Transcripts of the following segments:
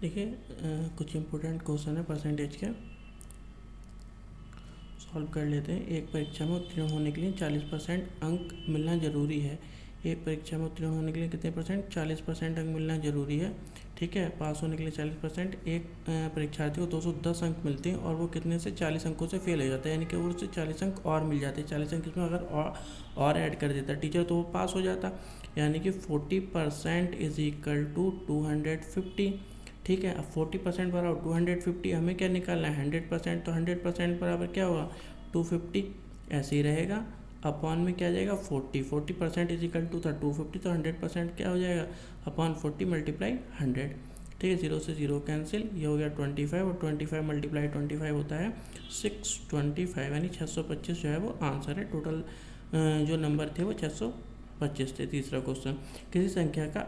देखिए कुछ important question है परसेंटेज के, सॉल्व कर लेते हैं। एक परीक्षा में उत्तीर्ण होने के लिए 40% अंक मिलना ज़रूरी है। एक परीक्षा में उत्तीर्ण होने के लिए कितने परसेंट? 40% अंक मिलना ज़रूरी है। ठीक है, पास होने के लिए 40%। एक परीक्षार्थी को 210 अंक मिलते हैं और वो कितने से 40 अंकों से फेल हो जाता है, यानी कि वो उससे 40 अंक और मिल जाते हैं। 40 अंक इसमें अगर और ऐड कर देता टीचर तो वो पास हो जाता, यानी कि 40% इज इक्वल टू 250। ठीक है, अब 40% बराबर 250, हमें क्या निकालना है? 100%। तो 100% बराबर क्या होगा? 250। ऐसे ही रहेगा, अपॉन में क्या जाएगा? 40% इज इक्वल टू था 250, तो 100% क्या हो जाएगा? Upon 40 multiply 100। ठीक है, 0 से 0 कैंसिल, ये हो गया 25, और 25 मल्टीप्लाई 25 होता है 625, यानी 625 जो है वो आंसर है। टोटल जो नंबर थे वो 625 थे। तीसरा क्वेश्चन, किसी संख्या का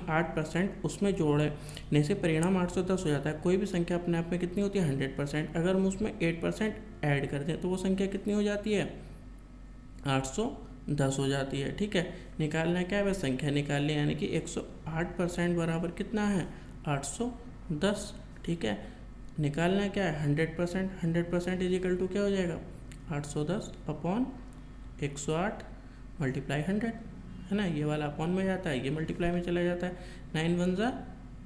8% उसमें जोड़ने से परिणाम 810 हो जाता है। कोई भी संख्या अपने आप में कितनी होती है? 100%। अगर हम उसमें 8% ऐड कर दें तो वो संख्या कितनी हो जाती है? 810 हो जाती है। ठीक है, निकालना क्या है? बस संख्या निकालनी, यानी कि 108% बराबर कितना है? 810। ठीक है, निकालना क्या है? 100%। 100% इज इक्वल टू क्या हो जाएगा? 810 अपॉन 108 मल्टीप्लाई 100, है ना। ये वाला अपॉन में जाता है, ये मल्टीप्लाई में चला जाता है। 9 1 ज़ा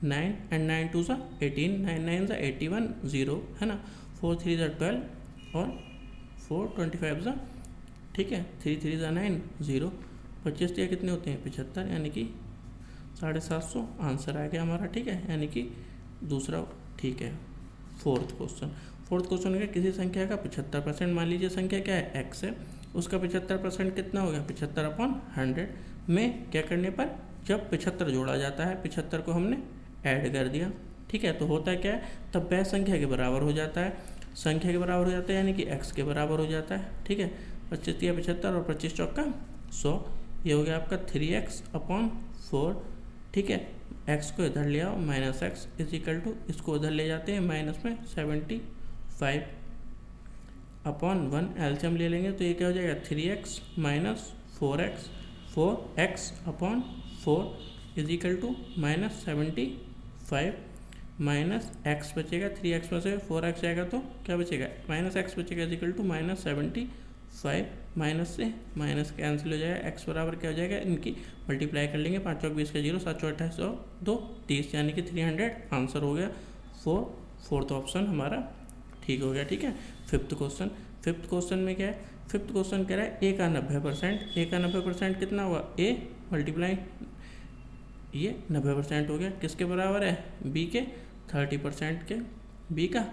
9 एंड 9 2 ज़ा 18, 9 9 ज़ा 81, 0, है ना। 4 3 ज़ा 12 और 4 25 ज़ा, ठीक है, 3 3 ज़ा 9, 0, 25 दिया कितने होते हैं? 75, यानी कि 750 आंसर आ गया हमारा। ठीक है, यानी कि दूसरा ठीक है। फोर्थ क्वेश्चन है, किसी संख्या का 75%, मान लीजिए संख्या क्या है? x है, उसका 75% कितना हो गया? 75/100 में क्या करने पर? जब 75 जोड़ा जाता है, 75 को हमने ऐड कर दिया। ठीक है, तो होता क्या है? तब वह संख्या के बराबर हो जाता है, संख्या के बराबर हो जाता है, यानी कि x के बराबर हो जाता है। ठीक है, 25 या 75 और 25 चौका 100, ये हो गया आपका 3x/4। ठीक है, x को इधर ले आओ, minus x is equal to, इसको उधर ले जाते हैं माइनस में 75 अपॉन 1, एलसीएम ले लेंगे तो ये क्या हो जाएगा? 3x minus 4x, 4x upon 4 is equal to minus 75 minus x बचेगा, 3x में से 4x जाएगा तो क्या बचेगा? माइनस एक्स बचेगा is equal to minus 75, minus से माइनस कैंसिल हो जाएगा। x बराबर क्या हो जाएगा? इनकी मल्टीप्लाई कर लेंगे, 5 चौक 20 का 0, 7 चौक 28 और 2 30, यानी कि 300 आंसर हो गया। फोर्थ ऑप्शन हमारा ठीक हो गया। ठीक है, फिफ्थ क्वेश्चन में क्या है? फिफ्थ क्वेश्चन कह रहा है a का 90%, a का 90% कितना हुआ? a मल्टीप्लाई ये 90% हो गया, किसके बराबर है? b के 30% के, b का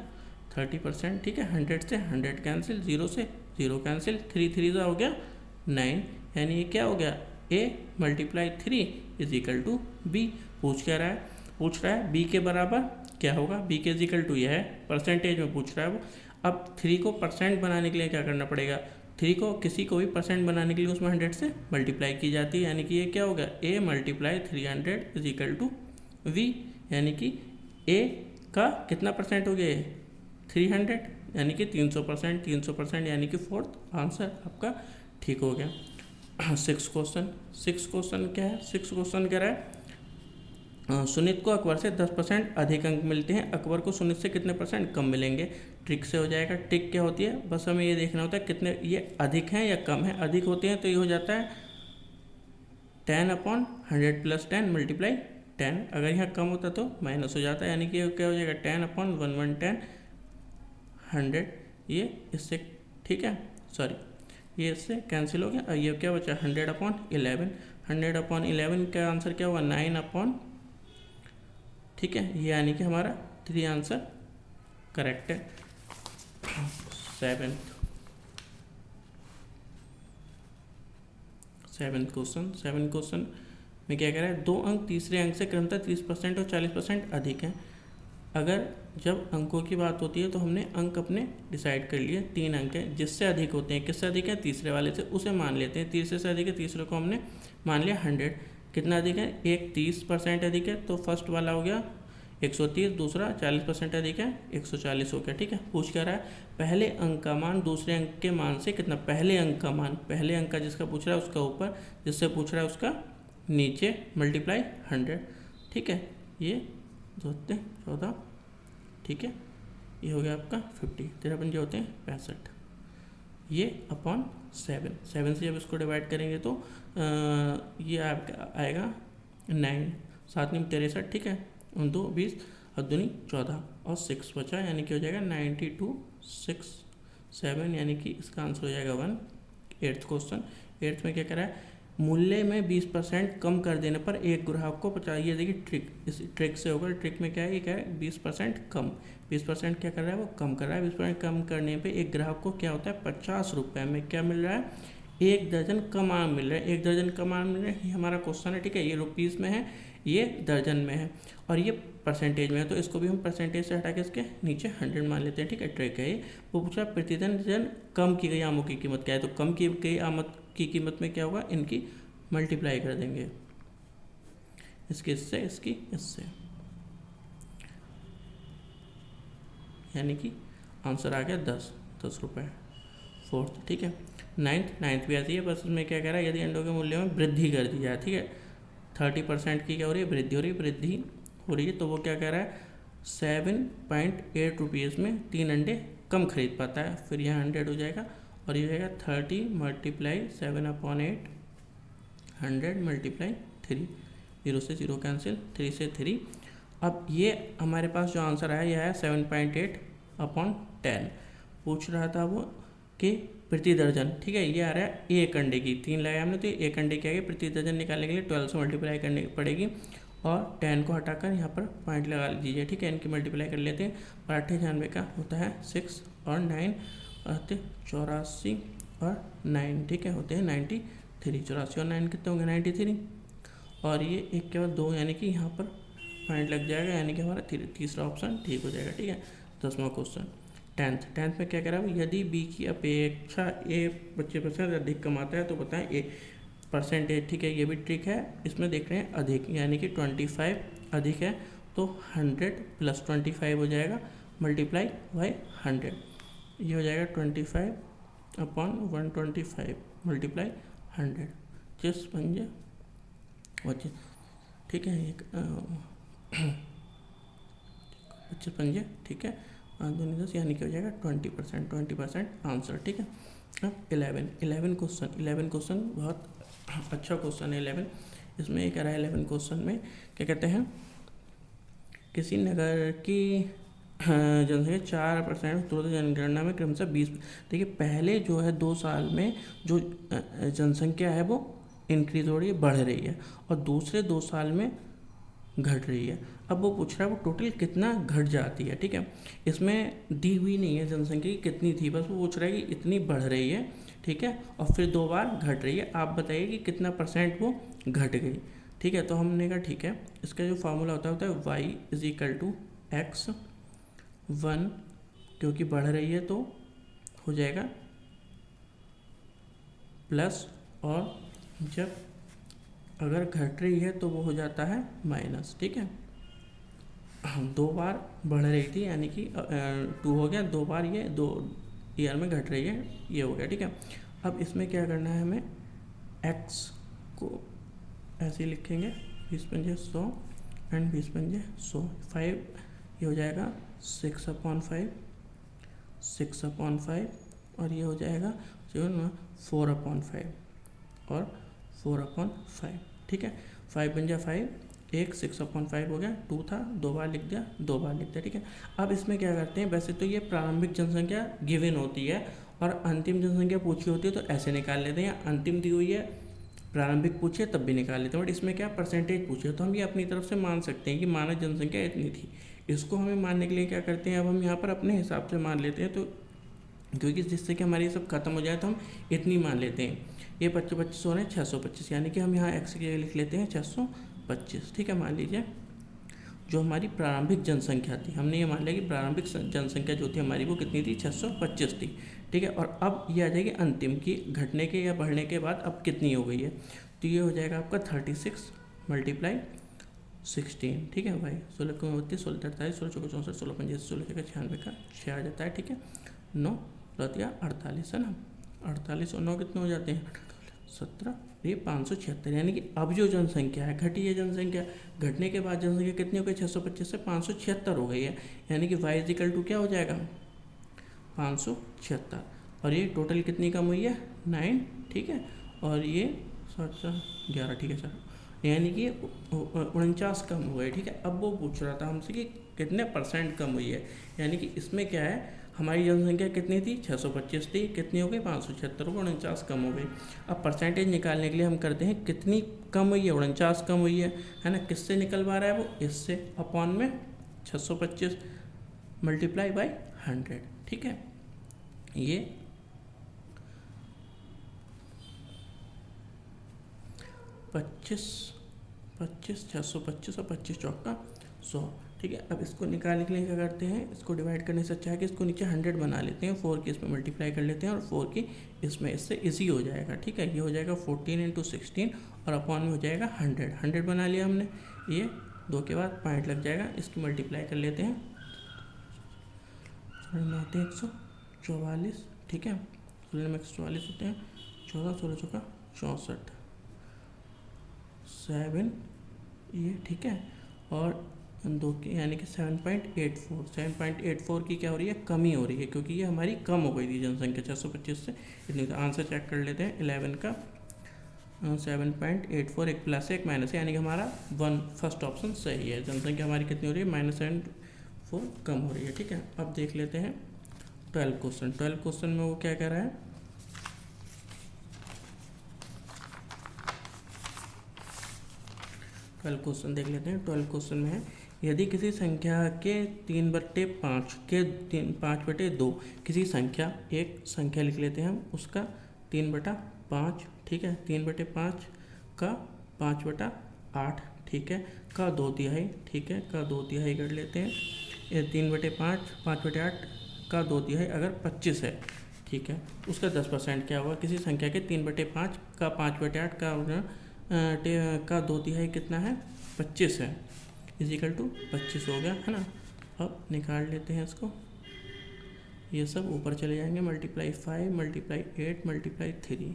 30%। ठीक है, 100 से 100 कैंसिल, 0 से 0 कैंसिल, 3 3 ज़ा हो गया 9, यानी ये क्या हो गया? a multiply 3 is equal to b। पूछ रहा है b के बराबर क्या होगा? b के इज इक्वल टू यह है, परसेंटेज में पूछ रहा है वो। अब 3 को परसेंट बनाने के लिए क्या करना पड़ेगा? 3 को किसी को भी परसेंट बनाने के लिए उसमें 100 से मल्टीप्लाई की जाती है, यानी कि ये क्या होगा? a multiply 300 is equal to v, यानी कि a का कितना परसेंट हो गया? 300, यानी कि 300%, यानी कि फोर्थ आंसर आपका ठीक हो गया। सिक्स क्वेश्चन क्या है? सिक्स क्वेश्चन कह रहा है सुनीत को अकबर से 10% अधिक अंक मिलते हैं, अकबर को सुनीत से कितने परसेंट कम मिलेंगे? ट्रिक से हो जाएगा। ट्रिक क्या होती है? बस हमें ये देखना होता है कितने ये अधिक हैं या कम है। अधिक होते हैं तो ये हो जाता है 10/100 प्लस 10 मल्टीप्लाई 10। अगर यहाँ कम होता तो माइनस हो जाता है, यानी कि क्या हो जाएगा? 10/110 100, ये इससे ठीक है, सॉरी ये इससे कैंसिल हो गया। और ये क्या बचा? 100/11, 100/11 का आंसर क्या हुआ? 9/, ठीक है, ये यानी कि हमारा 3 आंसर करेक्ट है। सेवेंथ क्वेश्चन में क्या कह रहा है? 2 अंक तीसरे अंक से क्रमशः 30% और 40% अधिक हैं। अगर जब अंकों की बात होती है तो हमने अंक अपने डिसाइड कर लिए, 3 अंक हैं, जिससे अधिक होते हैं, किससे अधिक है? तीसरे वाले से, उसे मान लेते हैं। तीसरे से अधिक है, तीसरे को हमने मान लिया 100। कितना अधिक है? एक 30% अधिक है, तो फर्स्ट वाला हो गया 130, दूसरा 40% अधिक है, 140 हो गया। ठीक है, पूछ क्या रहा है? पहले अंक का मान दूसरे अंक के मान से कितना? पहले अंक का मान, पहले अंक का जिसका पूछ रहा है उसका ऊपर, जिससे पूछ रहा है उसका नीचे, मल्टीप्लाई 100। ठीक है, ये 2 14, ठीक है। ये हो गया आपका 50, 13 पंजे होते हैं 65, ये अपॉन 7 से जब इसको डिवाइड करेंगे तो ये आपका आएगा 9, 7 में 63, ठीक है, 2 20 और 2 14 और 6 बचा, यानी कि हो जाएगा 92 6 7, यानी कि इसका आंसर हो जाएगा 1। 8th क्वेश्चन, 8th में क्या करा है, मूल्य में 20% कम कर देने पर एक ग्राहक को 50, ये देखिए ट्रिक, इस ट्रिक से होगा। ट्रिक में क्या है, ये क्या है 20% कम, 20% क्या कर रहा है, वो कम कर रहा है। 20% कम करने पे एक ग्राहक को क्या होता है, 50 रुपये में क्या मिल रहा है, 1 दर्जन कम आम मिल रहा है। 1 दर्जन कम आम मिल रहा है, ये हमारा क्वेश्चन है, ठीक है। ये रुपीज़ में है, ये दर्जन में है और ये परसेंटेज में है, तो इसको भी हम परसेंटेज से हटा के इसके नीचे 100 मान लेते हैं, ठीक है। ट्रिक है ये। वो पूछा प्रतिदिन कम की गई आमों की कीमत क्या है, तो कम की गई आम की कीमत में क्या होगा, इनकी मल्टीप्लाई कर देंगे, इसके इससे, इसकी इससे, यानी कि आंसर आ गया 10 रुपये। 4th, ठीक है। 9th भी आती है, बस उसमें क्या कह रहा है, यदि अंडों के मूल्य में वृद्धि कर दी जाए, ठीक है, 30% की क्या हो रही है, वृद्धि हो रही है, तो वो क्या कह रहा है, 7.8 रुपीज़ में 3 अंडे कम खरीद पाता है। फिर यहाँ 100 हो जाएगा और ये हो जाएगा 30 × 7/8, 100 × 3, 0 से 0 कैंसिल, 3 से 3। अब ये हमारे पास जो आंसर आया, यह है 7.8/10। पूछ रहा था वो कि प्रति दर्जन, ठीक है, ये आ रहा है 1 अंडे की, 3 लगाया हमने तो 1 अंडे की आ गई। प्रति दर्जन निकालने के लिए 12 से मल्टीप्लाई करनी पड़ेगी और 10 को हटाकर यहाँ पर पॉइंट लगा लीजिए, ठीक है। इनकी मल्टीप्लाई कर लेते हैं। 8 का होता है 6 और 9 आते 84 और 9, ठीक है, होते हैं 93। 84 और 9 कितने होंगे, 93। और ये एक के बाद 2, यानी कि यहाँ पर पॉइंट लग जाएगा, यानी कि हमारा तीसरा ऑप्शन ठीक हो जाएगा, ठीक है। 10वां क्वेश्चन, 10th में क्या कह रहा हूँ, यदि बी की अपेक्षा ए 25% अधिक कमाता है तो बताएं ए परसेंटेज, ठीक है। ये भी ट्रिक है, इसमें देख रहे हैं अधिक, यानी कि 25 अधिक है तो 100 + 25 हो जाएगा, मल्टीप्लाई बाय 100, ये हो जाएगा 25/125 मल्टीप्लाई 100, 25 पंजे 25, ठीक है, 25 पंजे, ठीक है, 5 10, यानी कि हो जाएगा 20% आंसर, ठीक है। अब 11 क्वेश्चन बहुत अच्छा क्वेश्चन है 11। इसमें एक रहा है 11 क्वेश्चन में क्या कहते हैं, किसी नगर की जनसंख्या 4% तुरंत जनगणना में क्रमशः 20, देखिए पहले जो है 2 साल में जो जनसंख्या है वो इंक्रीज हो रही है, बढ़ रही है, और दूसरे 2 साल में घट रही है। अब वो पूछ रहा है वो टोटल कितना घट जाती है, ठीक है। इसमें दी हुई नहीं है जनसंख्या की कितनी थी, बस वो पूछ रहा है कि इतनी बढ़ रही है, ठीक है, और फिर 2 बार घट रही है, आप बताइए कि कितना % वो घट गई, ठीक है। तो हमने कहा ठीक है, इसका जो फार्मूला होता है y = x 1, क्योंकि बढ़ रही है तो हो जाएगा प्लस, और जब अगर घट रही है तो वो हो जाता है माइनस, ठीक है। 2 बार बढ़ रही थी, यानी कि 2 हो गया, 2 बार ये 2 ईयर में घट रही है, ये हो गया, ठीक है। अब इसमें क्या करना है, हमें x को ऐसे लिखेंगे 20 पंजे 100 एंड 20 पंजे 100, 5, ये हो जाएगा 6/5, 6/5, और ये हो जाएगा जो ना 4/5 और 4/5, ठीक है। 5 पंजा 5, 6/5 हो गया, 2 था 2 बार लिख दिया, 2 बार लिख दिया, ठीक है। अब इसमें क्या करते हैं, वैसे तो ये प्रारंभिक जनसंख्या गिवन होती है और अंतिम जनसंख्या पूछी होती है तो ऐसे निकाल लेते हैं, अंतिम दी हुई है, प्रारंभिक पूछे तब भी निकाल लेते हैं, बट इसमें क्या परसेंटेज पूछे तो हम ये अपनी तरफ से मान सकते हैं कि मानव जनसंख्या इतनी थी। इसको हमें मानने के लिए क्या करते हैं, अब हम यहाँ पर अपने हिसाब से मान लेते हैं, तो क्योंकि जिससे कि हमारी सब खत्म हो जाए तो हम इतनी मान लेते हैं। ये 25 हो रहे हैं 625, यानी कि हम यहाँ x की जगह लिख लेते हैं 625, ठीक है। मान लीजिए जो हमारी प्रारंभिक जनसंख्या थी, हमने ये मान लिया कि प्रारंभिक जनसंख्या जो थी हमारी वो कितनी थी, 625 थी, ठीक है। और अब ये आ जाएगी अंतिम की, घटने के या बढ़ने के बाद अब कितनी हो गई है, तो ये हो जाएगा आपका 36 × 16, ठीक है भाई। 16 को 32, 16 48, 16 चौको 64, 16 पंजे 16 जगह 96 का 6 आ जाता है, ठीक है। 9 × 48 है ना, 48 और 9 कितने हो जाते हैं, 17, ये 576, यानी कि अब जो जनसंख्या है घटी है जनसंख्या, घटने के बाद जनसंख्या कितनी हो गई, 625 से 576 हो गई है, यानी कि y इजिकल टू क्या हो जाएगा, 576, और ये टोटल कितनी कम हुई है, 9, ठीक है, और ये 11, ठीक है सर, यानी कि 49 कम हो गए, ठीक है। अब वो पूछ रहा था हमसे कि कितने % कम हुई है, यानी कि इसमें क्या है, हमारी जनसंख्या कितनी थी, 625 थी, कितनी हो गई, 576 को 49 कम हो गई। अब परसेंटेज निकालने के लिए हम करते हैं कितनी कम हुई है, 49 कम हुई है ना, किससे निकलवा रहा है वो, इससे, अपॉन में 625 मल्टीप्लाई बाई 100, ठीक है। ये 25, 625 और 25 चौका 100, ठीक है। अब इसको निकालने के लिए क्या करते हैं, इसको डिवाइड करने से अच्छा है कि इसको नीचे 100 बना लेते हैं, 4 की इसमें मल्टीप्लाई कर लेते हैं और 4 की इसमें, इससे इजी हो जाएगा, ठीक है। ये हो जाएगा 14 × 16 और अपॉन में हो जाएगा 100 बना लिया हमने, ये 2 के बाद पॉइंट लग जाएगा, इसकी मल्टीप्लाई कर लेते हैं, 144, ठीक है, 16 में 144 होते हैं, 14, 16 चौका 64, 7, ये ठीक है, और 2 की यानी कि 7.84 की क्या हो रही है, कमी हो रही है, क्योंकि ये हमारी कम हो गई थी जनसंख्या 625 से इतनी। तो आंसर चेक कर लेते हैं, 11 का 7.84, एक प्लस है एक माइनस है, यानी कि हमारा फर्स्ट ऑप्शन सही है, जनसंख्या हमारी कितनी हो रही है, -7.4 कम हो रही है, ठीक है। अब देख लेते हैं 12 क्वेश्चन में वो क्या कह रहा है, क्वेश्चन देख लेते हैं। 12 क्वेश्चन में है, यदि किसी संख्या के 3/5 के 5/2 किसी संख्या, एक संख्या लिख लेते हैं हम, उसका 3/5, ठीक है, 3/5 का 5/8, ठीक है, का 2/3, ठीक है, का 2/3 कर लेते हैं, ये 3/5, 5/8 का 2/3 अगर 25 है, ठीक है, उसका 10% क्या होगा, किसी संख्या के 3/5 का 5/8 का 2/3 कितना है, 25 है, इजिकल टू 25 हो गया, है ना। अब निकाल लेते हैं इसको, ये सब ऊपर चले जाएंगे, मल्टीप्लाई 5, मल्टीप्लाई 8, मल्टीप्लाई 3,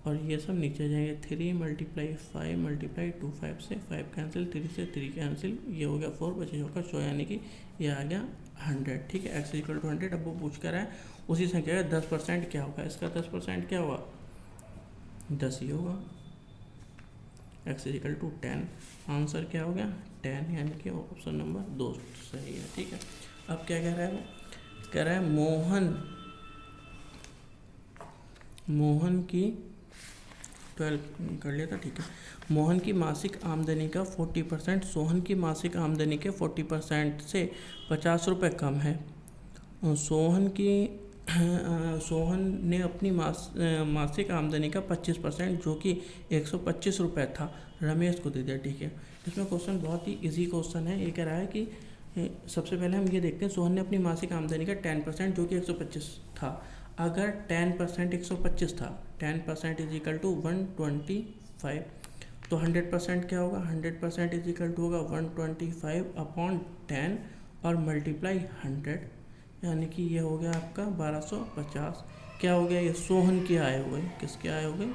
और ये सब नीचे जाएंगे, 3 मल्टीप्लाई 5 मल्टीप्लाई 2, 5 से 5 कैंसिल, 3 से 3 कैंसिल, ये हो गया 4, 25 होगा 100, यानी कि ये आ गया 100, ठीक है, x इक्वल टू 100। अब वो पूछ कर रहा है उसी संख्या का 10% क्या होगा, इसका 10% क्या होगा, 10 ही होगा, x इक्वल टू 10, आंसर क्या हो गया 10, यानी कि ऑप्शन नंबर 2 सही है, ठीक है। अब क्या कह रहा है वो, कह रहा है मोहन की 12 कर लिया था, ठीक है, मोहन की मासिक आमदनी का 40%, सोहन की मासिक आमदनी के 40% से 50 रुपये कम है। सोहन ने अपनी मासिक आमदनी का 25%, जो कि 125 रुपये था, रमेश को दे दिया, ठीक है। इसमें क्वेश्चन बहुत ही इजी क्वेश्चन है। ये कह रहा है कि सबसे पहले हम ये देखते हैं, सोहन ने अपनी मासिक आमदनी का 10%, जो कि 125 था, अगर 10% 125 था, 10% इज इक्वल टू 125, तो 100% क्या होगा, 100% इज इक्वल टू होगा 125 अपॉन 10 और मल्टीप्लाई 100, यानी कि ये हो गया आपका 1250। क्या हो गया, ये सोहन की आय हो गई, किसकी आय हो गई,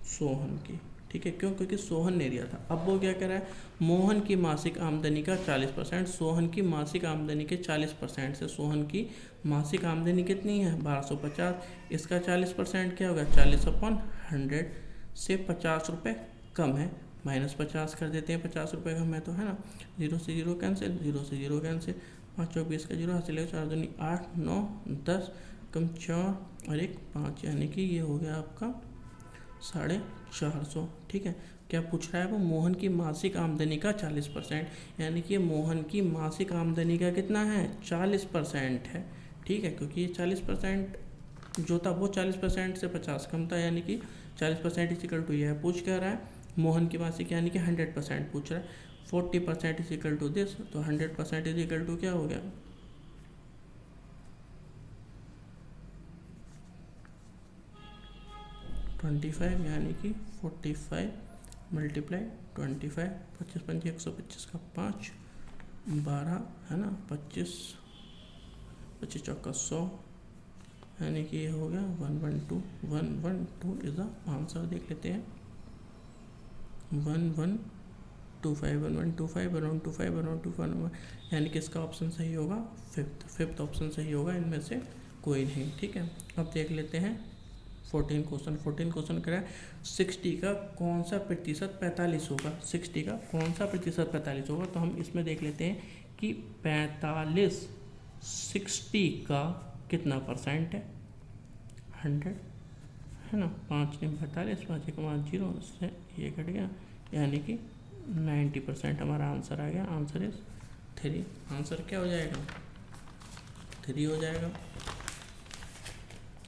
सोहन की, ठीक है, क्यों, क्योंकि सोहन ने दिया था। अब वो क्या कह रहा है, मोहन की मासिक आमदनी का 40%, सोहन की मासिक आमदनी के 40% से सोहन की मासिक आमदनी कितनी है, 1250, इसका 40% क्या होगा, 40/100 से 50 रुपये कम है, -50 कर देते हैं, 50 रुपये कम है तो, है ना, 0 से 0 कैंसिल, 0 से 0 कैंसिल, 5 चौक 20 का 0 हासिल है, 4 दूनी 8, 9, 10 कम 4 और 1 5, यानी कि ये हो गया आपका 450, ठीक है। क्या पूछ रहा है वो, मोहन की मासिक आमदनी का 40%, यानी कि मोहन की मासिक आमदनी का कितना है, 40% है, ठीक है, क्योंकि ये 40% जो था वो 40% से 50 कम था, यानी कि 40% इज इक्वल टू ये है। पूछ क्या रहा है, मोहन की मासिक यानी कि 100% पूछ रहा है, 40% इज इक्वल टू दिस, तो 100% इज इक्वल टू क्या हो गया, 25, यानी कि 45 मल्टीप्लाई 25, 25 पंजी 125 का 5, 12 है ना, 25 25 चौका 100, यानी कि ये हो गया 112 112 इज द आंसर। देख लेते हैं 1125 1125 अराउंड 25 अराउंड 25, यानी कि इसका ऑप्शन सही होगा फिफ्थ ऑप्शन सही होगा, इनमें से कोई नहीं। ठीक है, अब देख लेते हैं 14 क्वेश्चन कह रहा है 60 का कौन सा प्रतिशत 45 होगा। 60 का कौन सा प्रतिशत 45 होगा, तो हम इसमें देख लेते हैं कि 45 60 का कितना परसेंट है, 100 है ना। 5 ने 45, 5 एक 0 से ये कट गया, यानी कि 90% हमारा आंसर आ गया। Answer is 3। आंसर क्या हो जाएगा, 3 हो जाएगा।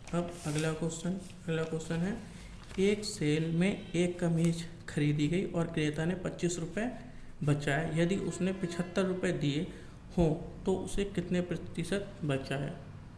अब अगला क्वेश्चन है एक सेल में एक कमीज खरीदी गई और क्रेता ने 25 रुपये बचाए। यदि उसने 75 रुपये दिए हों तो उसे कितने प्रतिशत बचा है।